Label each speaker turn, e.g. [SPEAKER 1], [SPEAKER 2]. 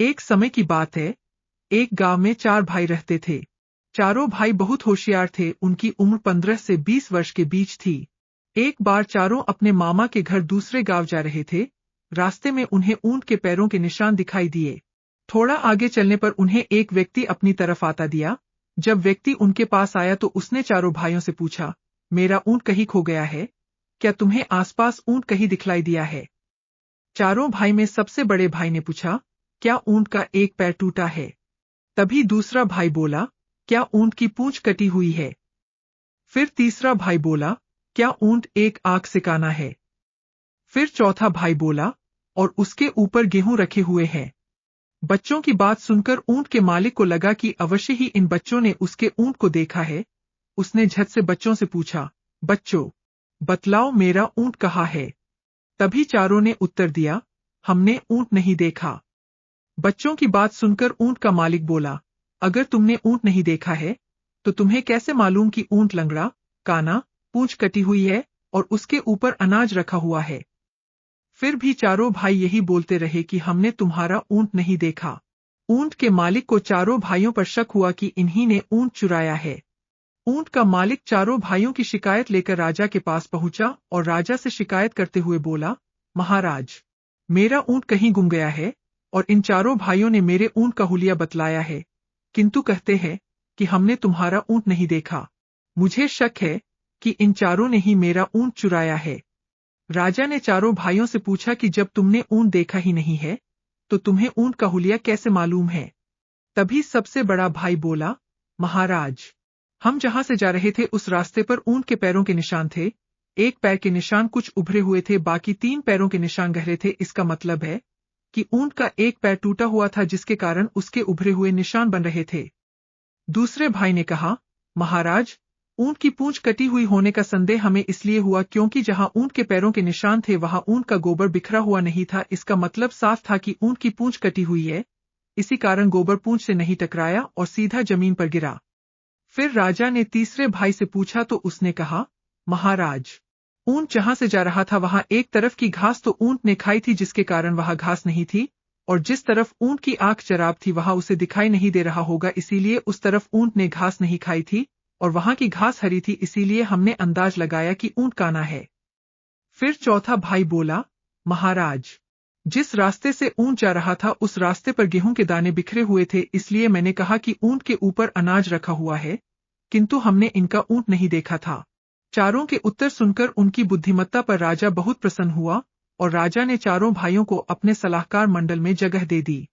[SPEAKER 1] एक समय की बात है, एक गांव में 4 भाई रहते थे। चारों भाई बहुत होशियार थे, उनकी उम्र 15 से 20 वर्ष के बीच थी। एक बार चारों अपने मामा के घर दूसरे गांव जा रहे थे। रास्ते में उन्हें ऊंट के पैरों के निशान दिखाई दिए। थोड़ा आगे चलने पर उन्हें एक व्यक्ति अपनी तरफ आता दिया। जब व्यक्ति उनके पास आया तो उसने चारों भाइयों से पूछा, मेरा ऊंट कहीं खो गया है? क्या तुम्हें आसपास ऊंट कहीं दिखलाई दिया है? चारों भाई में सबसे बड़े भाई ने पूछा, क्या ऊंट का एक पैर टूटा है? तभी दूसरा भाई बोला, क्या ऊंट की पूंछ कटी हुई है? फिर तीसरा भाई बोला, क्या ऊंट एक आंख से काना है? फिर चौथा भाई बोला, और उसके ऊपर गेहूं रखे हुए हैं। बच्चों की बात सुनकर ऊंट के मालिक को लगा कि अवश्य ही इन बच्चों ने उसके ऊंट को देखा है। उसने झट से बच्चों से पूछा, बच्चों, बतलाओ मेरा ऊंट कहाँ है? तभी चारों ने उत्तर दिया, हमने ऊंट नहीं देखा। बच्चों की बात सुनकर ऊंट का मालिक बोला, अगर तुमने ऊंट नहीं देखा है, तो तुम्हें कैसे मालूम कि ऊंट लंगड़ा, काना, पूंछ कटी हुई है और उसके ऊपर अनाज रखा हुआ है? फिर भी चारों भाई यही बोलते रहे कि हमने तुम्हारा ऊंट नहीं देखा। ऊंट के मालिक को चारों भाइयों पर शक हुआ कि इन्हीं ने ऊंट चुराया है। ऊंट का मालिक चारों भाइयों की शिकायत लेकर राजा के पास पहुंचा और राजा से शिकायत करते हुए बोला, महाराज, मेरा ऊंट कहीं गुम गया है और इन चारों भाइयों ने मेरे ऊंट का हुलिया बतलाया है, किंतु कहते हैं कि हमने तुम्हारा ऊंट नहीं देखा। मुझे शक है कि इन चारों ने ही मेरा ऊंट चुराया है। राजा ने चारों भाइयों से पूछा कि जब तुमने ऊंट देखा ही नहीं है, तो तुम्हें ऊंट का हुलिया कैसे मालूम है? तभी सबसे बड़ा भाई बोला, महाराज, हम जहां से जा रहे थे उस रास्ते पर ऊंट के पैरों के निशान थे। एक पैर के निशान कुछ उभरे हुए थे, बाकी 3 पैरों के निशान गहरे थे। इसका मतलब है कि ऊंट का एक पैर टूटा हुआ था, जिसके कारण उसके उभरे हुए निशान बन रहे थे। दूसरे भाई ने कहा, महाराज, ऊंट की पूंछ कटी हुई होने का संदेह हमें इसलिए हुआ क्योंकि जहां ऊंट के पैरों के निशान थे वहां ऊंट का गोबर बिखरा हुआ नहीं था। इसका मतलब साफ था कि ऊंट की पूंछ कटी हुई है। इसी कारण गोबर पूंछ से नहीं टकराया और सीधा जमीन पर गिरा। फिर राजा ने तीसरे भाई से पूछा तो उसने कहा, महाराज, ऊंट जहां से जा रहा था वहां एक तरफ की घास तो ऊंट ने खाई थी, जिसके कारण वहां घास नहीं थी, और जिस तरफ ऊंट की आंख चराब थी वहां उसे दिखाई नहीं दे रहा होगा, इसीलिए उस तरफ ऊंट ने घास नहीं खाई थी, और वहां की घास हरी थी, इसीलिए हमने अंदाज लगाया कि ऊंट काना है। फिर चौथा भाई बोला, महाराज, जिस रास्ते से ऊंट जा रहा था उस रास्ते पर गेहूं के दाने बिखरे हुए थे, इसलिए मैंने कहा कि ऊंट के ऊपर अनाज रखा हुआ है, किंतु हमने इनका ऊंट नहीं देखा था। चारों के उत्तर सुनकर उनकी बुद्धिमत्ता पर राजा बहुत प्रसन्न हुआ और राजा ने चारों भाइयों को अपने सलाहकार मंडल में जगह दे दी।